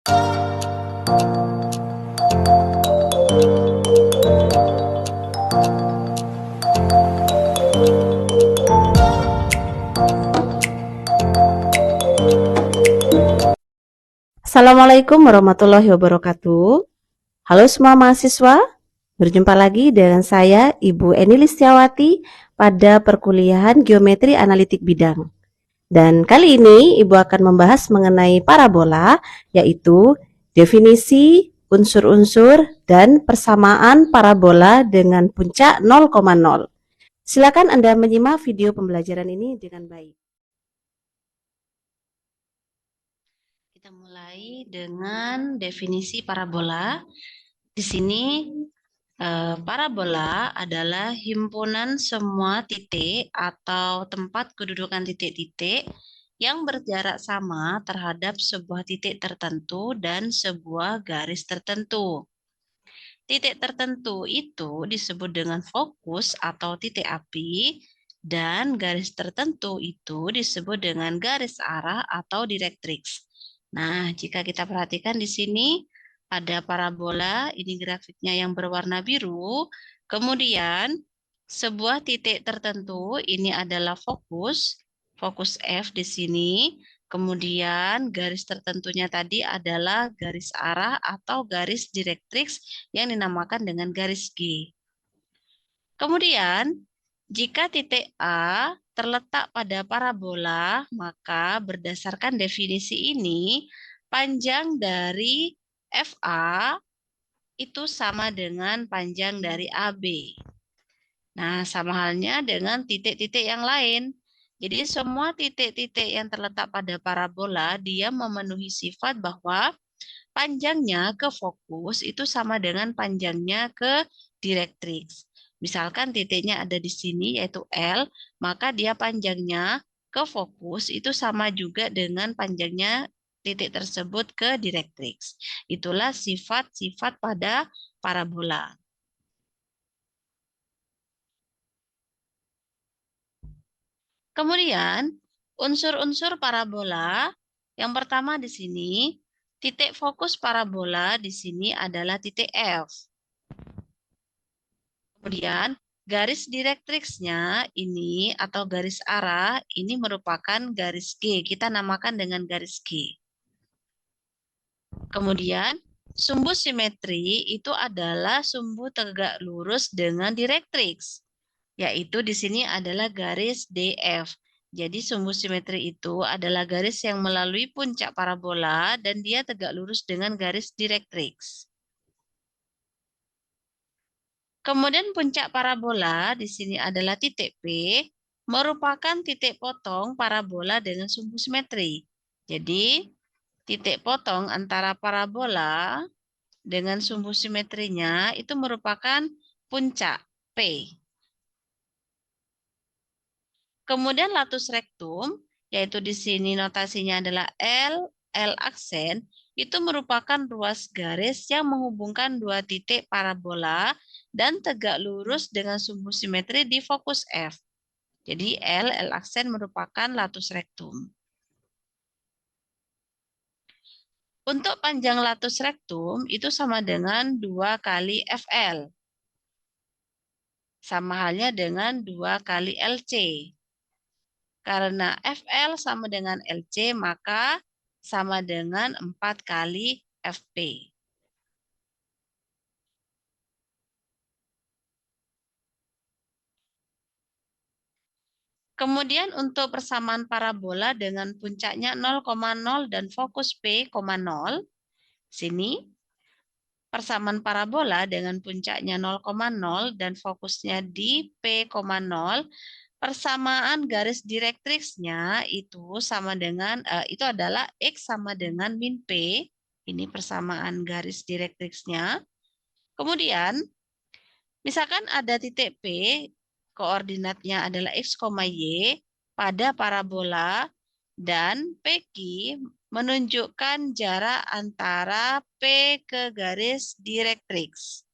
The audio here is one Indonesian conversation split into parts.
Assalamualaikum warahmatullahi wabarakatuh. Halo semua mahasiswa, berjumpa lagi dengan saya Ibu Eni Listiawati pada perkuliahan Geometri Analitik Bidang. Dan kali ini Ibu akan membahas mengenai parabola, yaitu definisi, unsur-unsur, dan persamaan parabola dengan puncak 0,0. Silakan Anda menyimak video pembelajaran ini dengan baik. Kita mulai dengan definisi parabola. Di sini parabola adalah himpunan semua titik atau tempat kedudukan titik-titik yang berjarak sama terhadap sebuah titik tertentu dan sebuah garis tertentu. Titik tertentu itu disebut dengan fokus atau titik api, dan garis tertentu itu disebut dengan garis arah atau direktrix. Nah, jika kita perhatikan di sini, ada parabola, ini grafiknya yang berwarna biru, kemudian sebuah titik tertentu, ini adalah fokus F di sini, kemudian garis tertentunya tadi adalah garis arah atau garis direktrix yang dinamakan dengan garis G. Kemudian, jika titik A terletak pada parabola, maka berdasarkan definisi ini, panjang dari FA itu sama dengan panjang dari AB. Nah, sama halnya dengan titik-titik yang lain. Jadi, semua titik-titik yang terletak pada parabola, dia memenuhi sifat bahwa panjangnya ke fokus itu sama dengan panjangnya ke direktrix. Misalkan titiknya ada di sini yaitu L, maka dia panjangnya ke fokus itu sama juga dengan panjangnya titik tersebut ke direktrix. Itulah sifat-sifat pada parabola. Kemudian, unsur-unsur parabola yang pertama di sini, titik fokus parabola di sini adalah titik F. Kemudian garis direktriksnya ini atau garis arah ini merupakan garis G. Kita namakan dengan garis G. Kemudian sumbu simetri itu adalah sumbu tegak lurus dengan direktriks. Yaitu di sini adalah garis DF. Jadi sumbu simetri itu adalah garis yang melalui puncak parabola dan dia tegak lurus dengan garis direktriks. Kemudian puncak parabola di sini adalah titik P, merupakan titik potong parabola dengan sumbu simetri. Jadi, titik potong antara parabola dengan sumbu simetrinya itu merupakan puncak P. Kemudian latus rektum, yaitu di sini notasinya adalah L aksen, itu merupakan ruas garis yang menghubungkan dua titik parabola dan tegak lurus dengan sumbu simetri di fokus F. Jadi L aksen merupakan latus rektum. Untuk panjang latus rektum itu sama dengan 2 kali FL. Sama halnya dengan 2 kali LC. Karena FL sama dengan LC, maka sama dengan 4 kali FP. Kemudian untuk persamaan parabola dengan puncaknya 0,0 dan fokus P, 0, sini persamaan parabola dengan puncaknya 0,0 dan fokusnya di P, 0, persamaan garis direktriksnya itu sama dengan itu adalah X sama dengan min P. Ini persamaan garis direktriksnya. Kemudian misalkan ada titik P, koordinatnya adalah X, Y pada parabola dan PQ menunjukkan jarak antara P ke garis direktriks.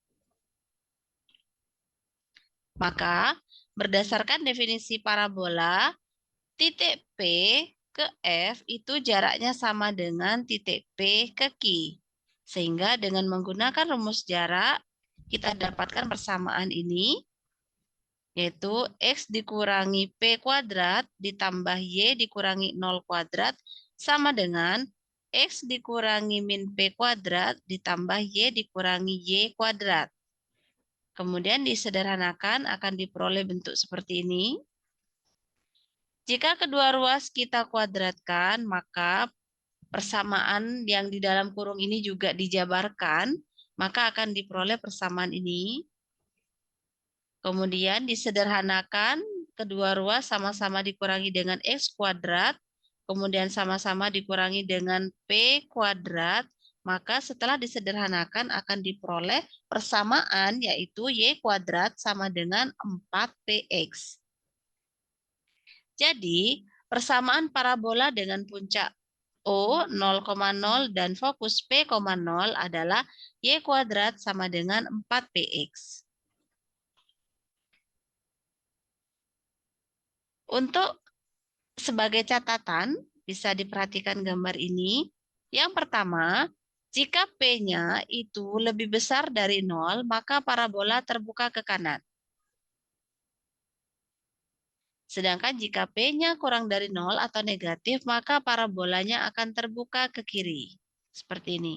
Maka berdasarkan definisi parabola, titik P ke F itu jaraknya sama dengan titik P ke Q. Sehingga dengan menggunakan rumus jarak, kita dapatkan persamaan ini, yaitu X dikurangi P kuadrat ditambah Y dikurangi 0 kuadrat sama dengan X dikurangi min P kuadrat ditambah Y dikurangi Y kuadrat. Kemudian disederhanakan akan diperoleh bentuk seperti ini. Jika kedua ruas kita kuadratkan, maka persamaan yang di dalam kurung ini juga dijabarkan, maka akan diperoleh persamaan ini. Kemudian disederhanakan, kedua ruas sama-sama dikurangi dengan X kuadrat, kemudian sama-sama dikurangi dengan P kuadrat, maka setelah disederhanakan akan diperoleh persamaan yaitu Y kuadrat sama dengan 4PX. Jadi, persamaan parabola dengan puncak O 0,0 dan fokus P,0 adalah Y kuadrat sama dengan 4PX. Untuk sebagai catatan, bisa diperhatikan gambar ini. Yang pertama, jika P-nya itu lebih besar dari 0, maka parabola terbuka ke kanan. Sedangkan jika P-nya kurang dari 0 atau negatif, maka parabolanya akan terbuka ke kiri. Seperti ini.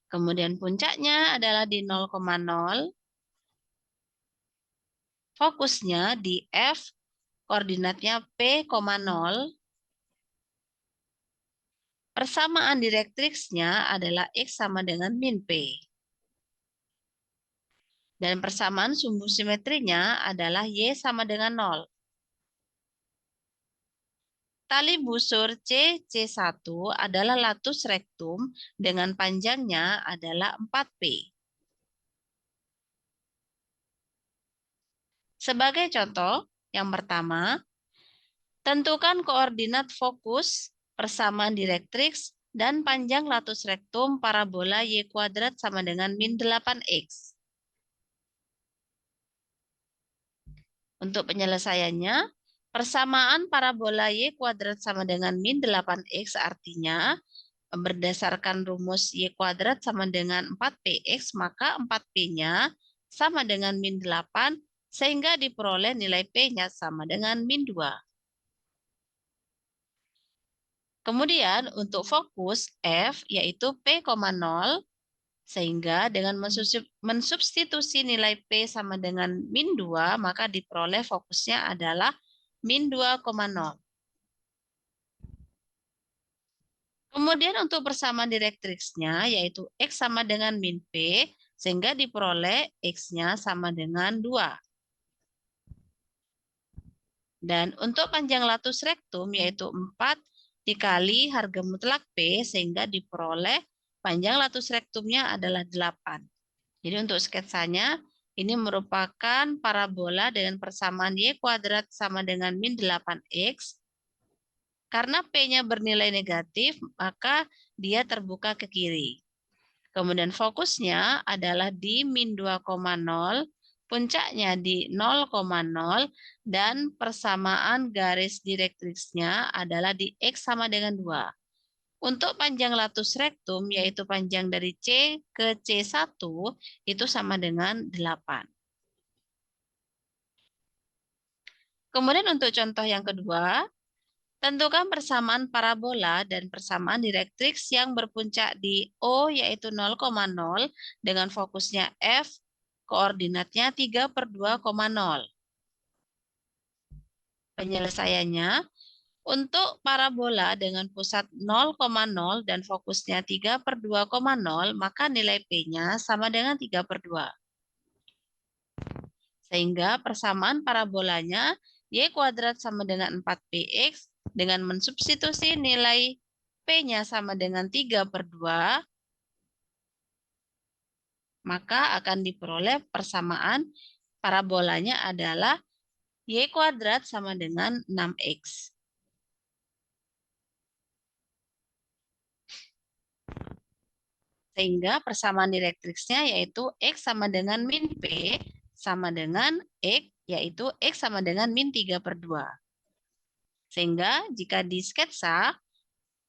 Kemudian puncaknya adalah di 0,0. Fokusnya di F, koordinatnya P,0. Persamaan direktriksnya adalah X sama dengan min P. Dan persamaan sumbu simetrinya adalah Y sama dengan 0. Tali busur C1 adalah latus rektum dengan panjangnya adalah 4P. Sebagai contoh, yang pertama, tentukan koordinat fokus, persamaan direktriks, dan panjang latus rektum parabola Y kuadrat sama dengan min 8X. Untuk penyelesaiannya, persamaan parabola Y kuadrat sama dengan min 8X artinya, berdasarkan rumus Y kuadrat sama dengan 4PX, maka 4P-nya sama dengan min 8, sehingga diperoleh nilai P-nya sama dengan min 2. Kemudian untuk fokus F, yaitu P,0, sehingga dengan mensubstitusi nilai P sama dengan min 2, maka diperoleh fokusnya adalah min 2,0. Kemudian untuk persamaan direktriksnya, yaitu X sama dengan min P, sehingga diperoleh X-nya sama dengan 2. Dan untuk panjang latus rektum, yaitu 4 dikali harga mutlak P, sehingga diperoleh panjang latus rektumnya adalah 8. Jadi untuk sketsanya, ini merupakan parabola dengan persamaan Y kuadrat sama dengan min 8X. Karena P-nya bernilai negatif, maka dia terbuka ke kiri. Kemudian fokusnya adalah di min 2,0, puncaknya di 0,0, dan persamaan garis direktriksnya adalah di X sama dengan 2. Untuk panjang latus rektum, yaitu panjang dari C ke C1, itu sama dengan 8. Kemudian untuk contoh yang kedua, tentukan persamaan parabola dan persamaan direktriks yang berpuncak di O yaitu 0,0 dengan fokusnya F, koordinatnya 3/2,0. Penyelesaiannya, untuk parabola dengan pusat 0,0 dan fokusnya 3/2,0, maka nilai P-nya sama dengan 3/2. Sehingga persamaan parabolanya Y kuadrat sama dengan 4PX dengan mensubstitusi nilai P-nya sama dengan 3/2, maka akan diperoleh persamaan parabolanya adalah Y kuadrat sama dengan 6X. Sehingga persamaan direktriksnya yaitu X sama dengan min P sama dengan X, yaitu X sama dengan min 3/2. Sehingga jika di sketsa,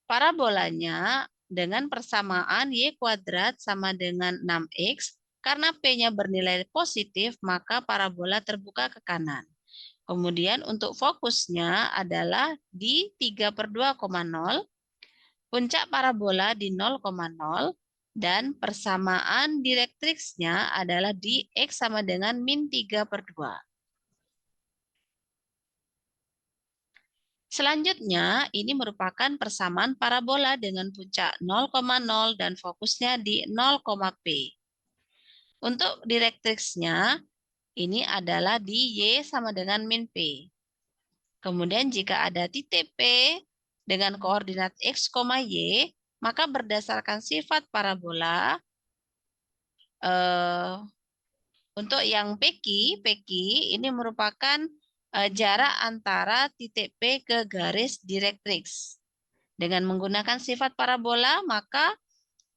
parabolanya dengan persamaan y kuadrat sama dengan 6x, karena P-nya bernilai positif, maka parabola terbuka ke kanan. Kemudian untuk fokusnya adalah di 3/2,0, puncak parabola di 0,0, dan persamaan direktriksnya adalah di X sama dengan min 3/2. Selanjutnya, ini merupakan persamaan parabola dengan puncak 0,0 dan fokusnya di 0,P. Untuk direktriksnya, ini adalah di Y sama dengan min P. Kemudian jika ada titik P dengan koordinat X, Y, maka berdasarkan sifat parabola, untuk yang PQ ini merupakan jarak antara titik P ke garis direktriks. Dengan menggunakan sifat parabola, maka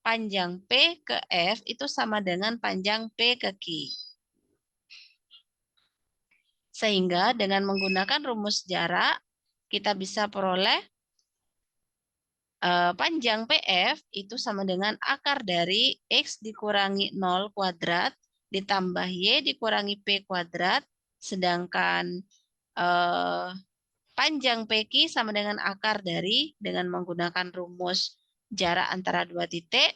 panjang P ke F itu sama dengan panjang P ke Q. Sehingga dengan menggunakan rumus jarak, kita bisa peroleh panjang PF itu sama dengan akar dari X dikurangi 0 kuadrat ditambah Y dikurangi P kuadrat, sedangkan panjang PQ sama dengan akar dari, dengan menggunakan rumus jarak antara dua titik,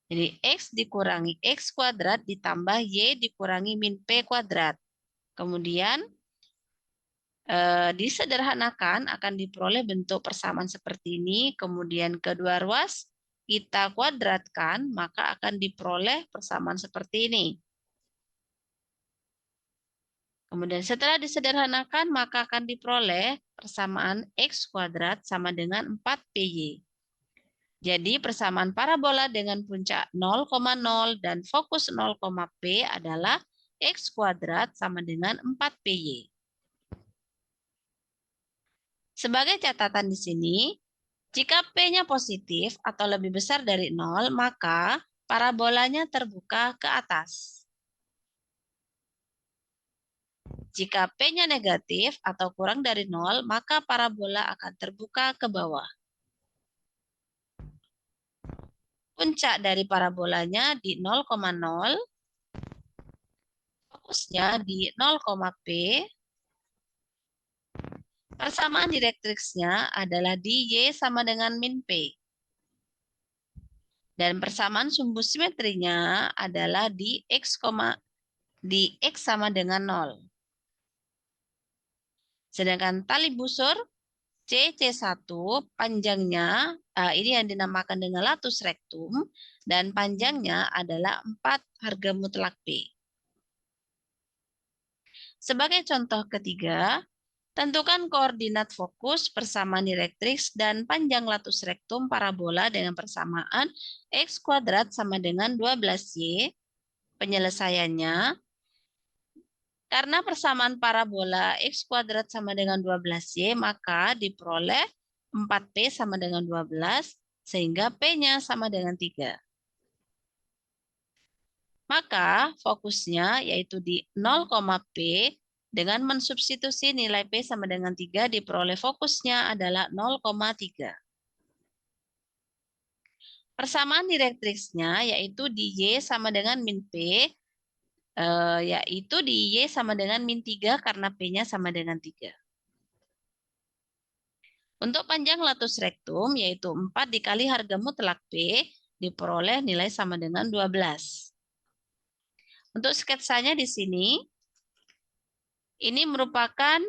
jadi X dikurangi X kuadrat ditambah Y dikurangi min P kuadrat. Kemudian disederhanakan akan diperoleh bentuk persamaan seperti ini, kemudian kedua ruas kita kuadratkan, maka akan diperoleh persamaan seperti ini. Kemudian setelah disederhanakan, maka akan diperoleh persamaan X kuadrat sama dengan 4PY. Jadi persamaan parabola dengan puncak 0,0 dan fokus 0,P adalah X kuadrat sama dengan 4PY. Sebagai catatan di sini, jika P-nya positif atau lebih besar dari 0, maka parabolanya terbuka ke atas. Jika P-nya negatif atau kurang dari 0, maka parabola akan terbuka ke bawah. Puncak dari parabolanya di 0,0, fokusnya di 0,P, persamaan direktriksnya adalah di Y sama dengan min P. Dan persamaan sumbu simetrinya adalah di X sama dengan 0. Sedangkan tali busur C1 panjangnya, ini yang dinamakan dengan latus rectum, dan panjangnya adalah 4 harga mutlak P. Sebagai contoh ketiga, tentukan koordinat fokus, persamaan direktriks, dan panjang latus rectum parabola dengan persamaan X kuadrat sama dengan 12Y. Penyelesaiannya, karena persamaan parabola X kuadrat sama dengan 12Y, maka diperoleh 4P sama dengan 12, sehingga P-nya sama dengan 3. Maka fokusnya yaitu di 0,P, dengan mensubstitusi nilai P sama dengan 3, diperoleh fokusnya adalah 0,3. Persamaan direktriksnya yaitu di Y sama dengan min P, yaitu di Y sama dengan min 3 karena P-nya sama dengan 3. Untuk panjang latus rectum yaitu 4 dikali harga mutlak P, diperoleh nilai sama dengan 12. Untuk sketsanya di sini, ini merupakan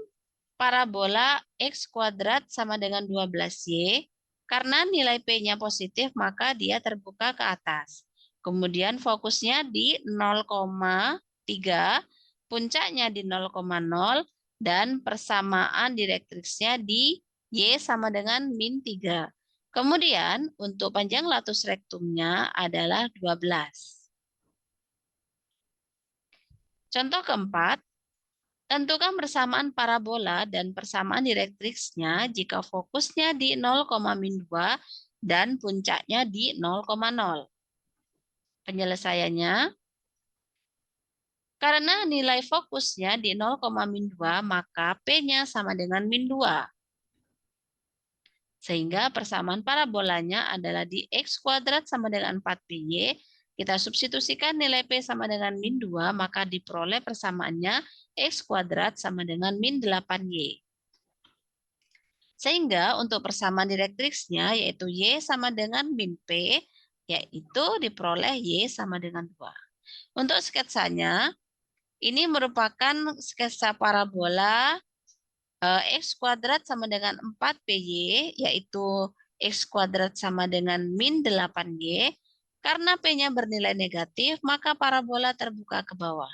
parabola X kuadrat sama dengan 12Y. Karena nilai P-nya positif, maka dia terbuka ke atas. Kemudian fokusnya di 0,3, puncaknya di 0,0, dan persamaan direktriksnya di Y sama dengan min 3. Kemudian untuk panjang latus rectumnya adalah 12. Contoh keempat, tentukan persamaan parabola dan persamaan direktriksnya jika fokusnya di 0,2 dan puncaknya di 0,0. Penyelesaiannya, Karena nilai fokusnya di 0,-2, maka P-nya sama dengan min 2. Sehingga persamaan parabolanya adalah di X kuadrat sama dengan 4PY. Kita substitusikan nilai P sama dengan min 2, maka diperoleh persamaannya X kuadrat sama dengan min 8Y. Sehingga untuk persamaan direktriksnya yaitu Y sama dengan min P, yaitu diperoleh Y sama dengan 2. Untuk sketsanya, ini merupakan sketsa parabola X kuadrat sama dengan 4PY, yaitu X kuadrat sama dengan min 8Y. Karena P-nya bernilai negatif, maka parabola terbuka ke bawah.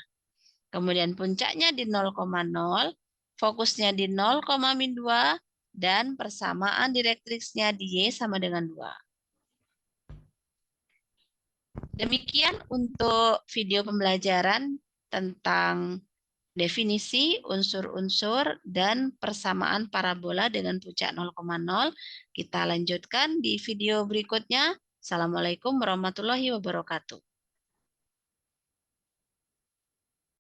Kemudian puncaknya di 0,0, fokusnya di 0,-2, dan persamaan direktriksnya di Y sama dengan 2. Demikian untuk video pembelajaran tentang definisi, unsur-unsur, dan persamaan parabola dengan puncak 0,0. Kita lanjutkan di video berikutnya. Assalamualaikum warahmatullahi wabarakatuh.